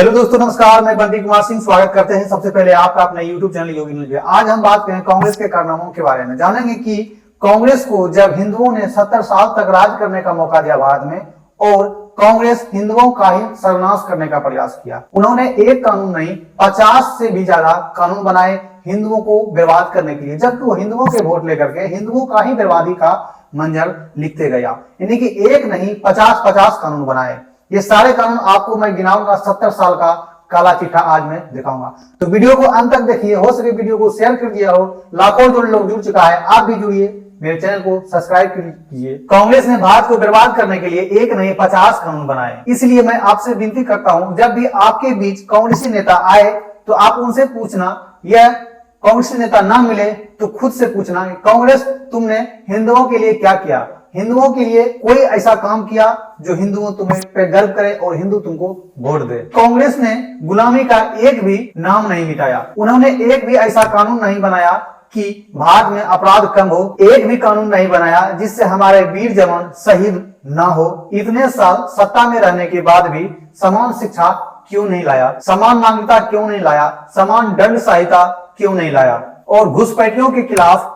Hello दोस्तों, नमस्कार। मैं बंटी कुमार सिंह स्वागत करते हैं सबसे पहले आपका अपने यूट्यूब चैनल योगी न्यूज में। आज हम बात करें कांग्रेस के कारनामों के बारे में। जानेंगे कि कांग्रेस को जब हिंदुओं ने 70 साल तक राज करने का मौका दिया भारत में, और कांग्रेस हिंदुओं का ही सर्वनाश करने का प्रयास किया। उन्होंने एक कानून नहीं 50 से भी ज्यादा कानून बनाए हिंदुओं को बर्बाद करने के लिए, जबकि वो हिंदुओं के वोट लेकर के हिंदुओं का ही बर्बादी का मंजर लिखते गया। यानी कि एक नहीं 50 कानून बनाए। ये सारे कानून आपको मैं गिनाऊंगा। 70 साल का काला चिट्ठा आज मैं दिखाऊंगा, तो वीडियो को अंत तक देखिए। हो सके वीडियो को शेयर कर दिया हो। लाखों जो लोग जुड़ चुका है, आप भी जुड़िए, मेरे चैनल को सब्सक्राइब कीजिए। कांग्रेस ने भारत को बर्बाद करने के लिए एक नहीं 50 कानून बनाए। इसलिए मैं आपसे विनती करता हूं, जब भी आपके बीच कांग्रेसी नेता आए तो आप उनसे पूछना, यह कांग्रेसी नेता ना मिले तो खुद से पूछना, कांग्रेस तुमने हिंदुओं के लिए क्या किया? हिंदुओं के लिए कोई ऐसा काम किया जो हिंदुओं तुम्हें पे गर्व करे और हिंदू तुमको वोट दे? कांग्रेस ने गुलामी का एक भी नाम नहीं मिटाया। उन्होंने एक भी ऐसा कानून नहीं बनाया कि भारत में अपराध कम हो। एक भी कानून नहीं बनाया जिससे हमारे वीर जवान शहीद ना हो। इतने साल सत्ता में रहने के बाद भी समान शिक्षा क्यों नहीं लाया? समान नागरिकता क्यों नहीं लाया? समान दंड संहिता क्यों नहीं लाया? और घुसपैठियों के खिलाफ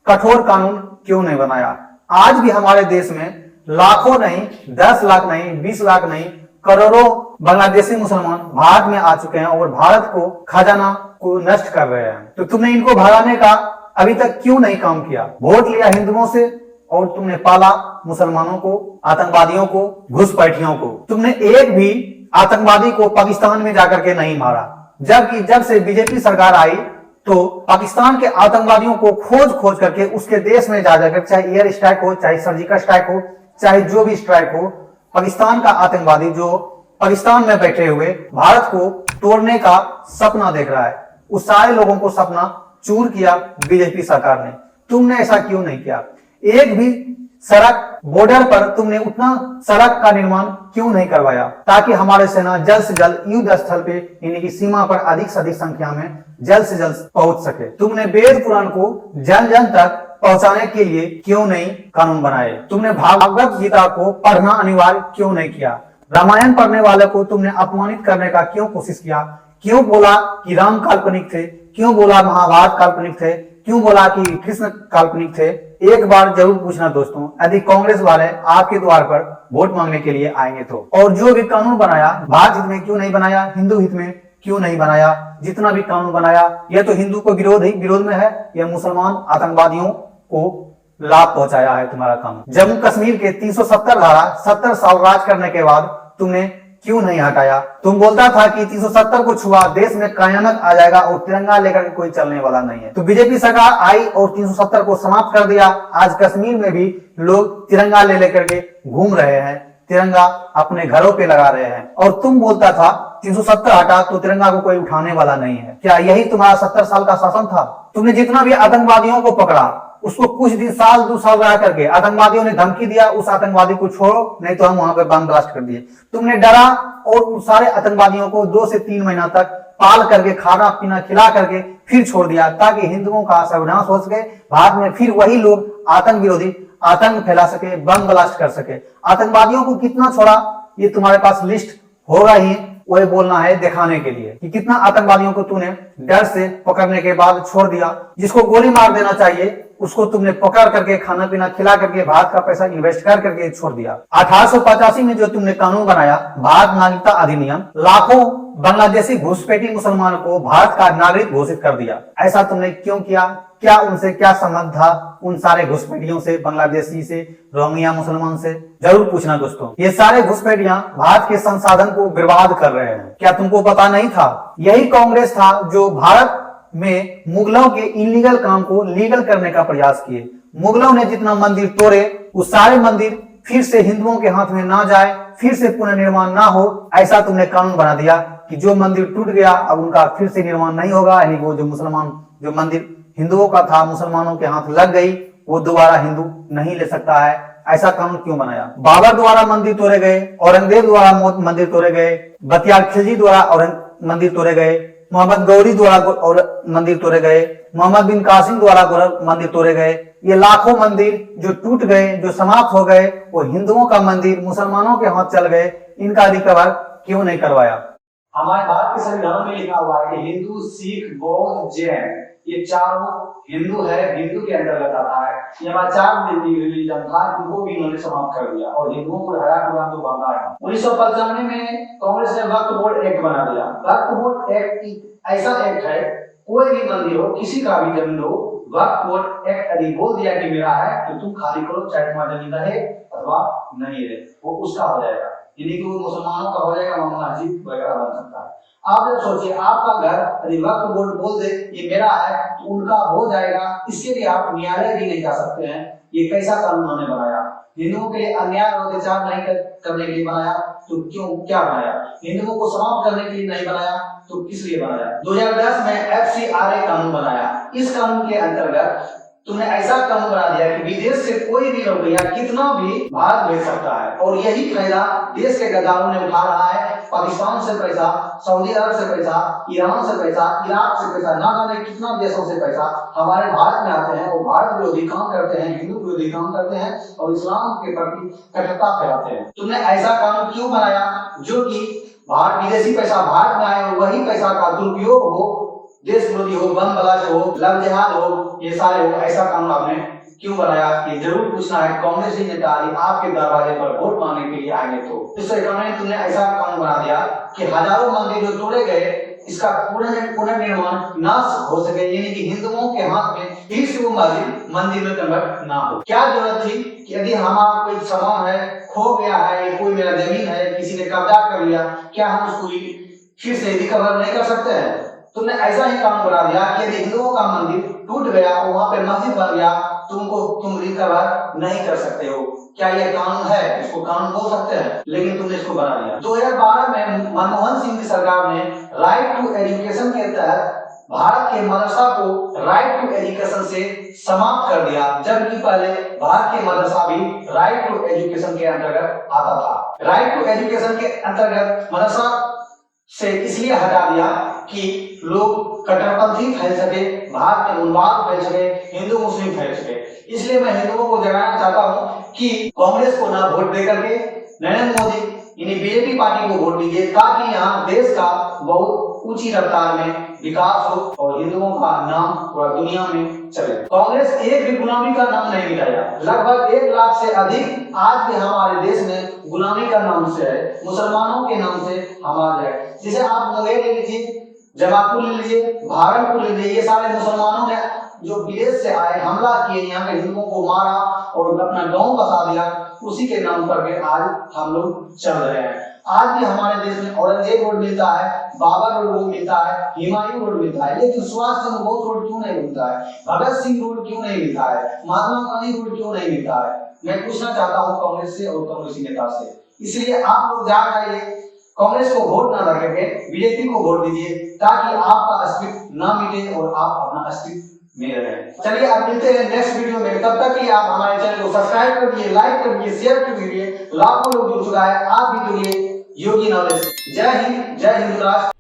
कठोर कानून क्यों नहीं बनाया? आज भी हमारे देश में लाखों नहीं, 10 लाख नहीं, 20 लाख नहीं, करोड़ों बांग्लादेशी मुसलमान भारत में आ चुके हैं और भारत को खजाना को नष्ट कर रहे हैं। तो तुमने इनको भगाने का अभी तक क्यों नहीं काम किया? वोट लिया हिंदुओं से और तुमने पाला मुसलमानों को, आतंकवादियों को, घुसपैठियों को। तुमने एक भी आतंकवादी को पाकिस्तान में जाकर के नहीं मारा, जबकि जब से बीजेपी सरकार आई तो पाकिस्तान के आतंकवादियों को खोज करके उसके देश में जा जाकर, चाहे एयर स्ट्राइक हो, चाहे सर्जिकल स्ट्राइक हो, चाहे जो भी स्ट्राइक हो, पाकिस्तान का आतंकवादी जो पाकिस्तान में बैठे हुए भारत को तोड़ने का सपना देख रहा है, उस सारे लोगों को सपना चूर किया बीजेपी सरकार ने। तुमने ऐसा क्यों नहीं किया? एक भी सड़क बॉर्डर पर तुमने उतना सड़क का निर्माण क्यों नहीं करवाया, ताकि हमारे सेना जल्द से जल्द युद्ध स्थल पे, यानी कि सीमा पर अधिक से अधिक संख्या में जल्द से जल्द पहुंच सके? तुमने वेद पुराण को जन जन तक पहुंचाने के लिए क्यों नहीं कानून बनाए? तुमने भागवत गीता को पढ़ना अनिवार्य क्यों नहीं किया? रामायण पढ़ने वाले को तुमने अपमानित करने का क्यों कोशिश किया? क्यों बोला कि राम काल्पनिक थे? क्यों बोला महाभारत काल्पनिक थे? क्यों बोला कि कृष्ण काल्पनिक थे? एक बार जरूर पूछना दोस्तों, यदि कांग्रेस वाले आपके द्वार पर वोट मांगने के लिए आएंगे तो। और जो भी कानून बनाया भारत हित में क्यों नहीं बनाया? हिंदू हित में क्यों नहीं बनाया? जितना भी कानून बनाया यह तो हिंदू को विरोध में है, यह मुसलमान आतंकवादियों को लाभ पहुंचाया है तुम्हारा कानून। जम्मू कश्मीर के 370 धारा 70 साल राज करने के बाद तुमने क्यों नहीं हटाया? तुम बोलता था कि 370 को छुआ देश में कयामत आ जाएगा और तिरंगा लेकर के कोई चलने वाला नहीं है। तो बीजेपी सरकार आई और 370 को समाप्त कर दिया। आज कश्मीर में भी लोग तिरंगा ले लेकर के घूम रहे हैं, तिरंगा अपने घरों पे लगा रहे हैं। और तुम बोलता था 370 हटा तो तिरंगा को कोई उठाने वाला नहीं है। क्या यही तुम्हारा 70 साल का शासन था? तुमने जितना भी आतंकवादियों को पकड़ा उसको कुछ दिन, साल 2 साल रह करके आतंकवादियों ने धमकी दिया, उस आतंकवादी को छोड़ो नहीं तो हम वहां पे बम ब्लास्ट कर दिए। तुमने डरा और उन सारे आतंकवादियों को 2 से 3 महीना तक पाल करके, खाना पीना खिला करके फिर छोड़ दिया, ताकि हिंदुओं का सर्वनाश हो सके। भारत में फिर वही लोग आतंक विरोधी आतंक फैला सके, बम ब्लास्ट कर सके। आतंकवादियों को कितना छोड़ा ये तुम्हारे पास लिस्ट होगा ही, वही बोलना है दिखाने के लिए कि कितना आतंकवादियों को तूने डर से पकड़ने के बाद छोड़ दिया। जिसको गोली मार देना चाहिए उसको तुमने पकड़ करके, खाना पीना खिला करके, भारत का पैसा इन्वेस्ट कर करके छोड़ दिया। 1885 में जो तुमने कानून बनाया, भारत नागरिकता अधिनियम, लाखों बांग्लादेशी घुसपैठी मुसलमानों को भारत का नागरिक घोषित कर दिया। ऐसा तुमने क्यों किया? क्या उनसे क्या संबंध था? उन सारे घुसपैठियों से, बांग्लादेशी से, रोहिंग्या मुसलमान से? जरूर पूछना दोस्तों। ये सारे घुसपैठियां भारत के संसाधन को बर्बाद कर रहे हैं। क्या तुमको पता नहीं था? यही कांग्रेस था जो भारत में मुगलों के इलीगल काम को लीगल करने का प्रयास किए। मुगलों ने जितना मंदिर तोड़े, उस सारे मंदिर फिर से हिंदुओं के हाथ में ना जाए, फिर से पुनर्निर्माण ना हो, ऐसा तुमने कानून बना दिया कि जो मंदिर टूट गया अब उनका फिर से निर्माण नहीं होगा। यानी वो जो मंदिर हिंदुओं का था, मुसलमानों के हाथ लग गई, वो दोबारा हिंदू नहीं ले सकता है। ऐसा कानून क्यों बनाया? बाबर द्वारा मंदिर तोड़े गए, औरंगजेब द्वारा मंदिर तोड़े गए, बतियार खिलजी द्वारा मंदिर तोड़े गए, मोहम्मद गौरी द्वारा और मंदिर तोड़े गए, मोहम्मद बिन कासिम द्वारा मंदिर तोड़े गए। ये लाखों मंदिर जो टूट गए, जो समाप्त हो गए, वो हिंदुओं का मंदिर मुसलमानों के हाथ चल गए। इनका रिकवर क्यों नहीं करवाया? हमारे भारत के संविधान में लिखा हुआ है कि हिंदू, सिख, बौद्ध, जैन ये चारों हिंदू है, हिंदू के अंतर्गत आता है। ये हमारा चार रिलीजन था, इनको भी इन्होंने समाप्त कर दिया और हिंदुओं को हरा कुरान तो बंगा है। 1995 में कांग्रेस ने वक्फ बोर्ड एक्ट बना दिया। वक्फ बोर्ड एक्ट ऐसा एक्ट है, कोई भी मंदिर हो, किसी का भी जमीन हो, वक्फ बोर्ड एक्ट यदि बोल दिया कि मेरा है तो तुम खाली करो, चाहे तुम्हारा जमीन रहे अथवा नहीं रहे, वो उसका हो जाएगा। यानी कि वो मुसलमानों का हो जाएगा, मामला मस्जिद वगैरह बन सकता है। आप जब सोचिए आपका घर यदि वक्फ बोर्ड बोल दे ये मेरा है तो उनका हो जाएगा, इसके लिए आप न्यायालय भी नहीं जा सकते हैं। ये कैसा कानून उन्होंने बनाया? हिंदुओं के लिए अन्याय और अत्याचार नहीं करने के लिए बनाया तो क्यों, क्या बनाया? हिंदुओं को समाप्त करने के लिए नहीं बनाया तो किस लिए बनाया? 2010 में FCRA कानून बनाया। इस कानून के अंतर्गत तुमने ऐसा कानून बना दिया कि विदेश से कोई भी रुपया कितना भी भारत भेज सकता है और यही फायदा देश के गद्दारों ने उठा रहा है। पाकिस्तान से पैसा, सऊदी अरब से पैसा, ईरान से पैसा, इराक से पैसा, ना जाने कितना देशों से पैसा हमारे भारत में आते हैं और भारत विरोधी काम करते हैं, हिंदू विरोधी काम करते हैं और इस्लाम के प्रति कटुता फैलाते हैं। तुमने ऐसा कानून क्यों बनाया जो कि भारत विदेशी पैसा भारत में आए और वही पैसा का दुरुपयोग हो, देश विरोधी हो, बम ब्लास्ट हो, लव जिहाद हो, ये सारे हो? ऐसा कानून आपने क्यों बनाया? ये जरूर पूछना है कांग्रेस ही नेता आपके दरवाजे पर वोट मांगने के लिए आएंगे तो। इस सरकार ने तुमने ऐसा कानून बना दिया कि हजारों मंदिर जो तोड़े गए इसका पुनर्निर्माण नाश हो सके, यानी कि हिंदुओं के हाथ में फिर से वो मंदिर में कन्वर्ट ना हो। क्या जरूरत थी कि यदि हमारा कोई सामान है खो गया है, कोई मेरा जमीन है किसी ने कब्जा कर लिया, क्या हम उसको फिर से रिकवर नहीं कर सकते हैं? तुमने ऐसा ही काम बना दिया कि यदि हिंदुओं का मंदिर टूट गया और वहां पे मस्जिद बन गया तुम रिकवर नहीं कर सकते हो। क्या यह कानून है? इसको कानून बोल सकते हैं, लेकिन तुमने इसको बना दिया। 2012 में मनमोहन सिंह की सरकार ने राइट टू एजुकेशन के तहत भारत के मदरसा को राइट टू एजुकेशन से समाप्त कर दिया, जबकि पहले भारत के मदरसा भी राइट टू एजुकेशन के अंतर्गत आता था। राइट टू एजुकेशन के अंतर्गत मदरसा से इसलिए हटा दिया कि लोग कट्टरपंथी फैल सके, भारत में उन्माद फैल सके, हिंदू मुस्लिम फैल सके। इसलिए मैं हिंदुओं को जगाना चाहता हूं कि कांग्रेस को ना वोट दे करके नरेंद्र मोदी यानी बीजेपी पार्टी को वोट दीजिए, ताकि यहाँ देश का बहुत ऊंची रफ्तार में विकास हो और हिंदुओं का नाम पूरा दुनिया में चले। कांग्रेस एक भी गुलामी का नाम नहीं मिटाया। लगभग 1 लाख से अधिक आज के हमारे देश में गुलामी का नाम से है, मुसलमानों के नाम से हमारे है। जैसे आप मुंगेर ले लीजिए, जमालपुर ले लीजिए, भागलपुर ले लीजिए, ये सारे मुसलमानों ने जो विदेश से आए हमला किए, यहाँ के हिंदुओं को मारा और अपना गांव बसा दिया, उसी के नाम पर के आज हम लोग चल रहे हैं। आज भी हमारे देश में औरंगजेब रोड मिलता है, बाबर रोड मिलता है, हुमायूं रोड मिलता है, लेकिन सुभाष चंद्र बोस रोड क्यों नहीं मिलता है? भगत सिंह रोड क्यों नहीं मिलता है? महात्मा गांधी रोड क्यों नहीं मिलता है? मैं पूछना चाहता हूँ कांग्रेस से और कांग्रेसी नेता से। इसलिए आप लोग जाग आइए, कांग्रेस को वोट ना करके बीजेपी को वोट दीजिए, ताकि आपका अस्तित्व ना मिटे और आप अपना अस्तित्व में रहें। चलिए अब मिलते हैं नेक्स्ट वीडियो में। तब तक के लिए आप हमारे चैनल को सब्सक्राइब करिए, लाइक करिए, शेयर करिए। लाखों लोग जुड़ चुका है, आप भी जुड़िए योगी नॉलेज। जय हिंद, जय हिंद राष्ट्र।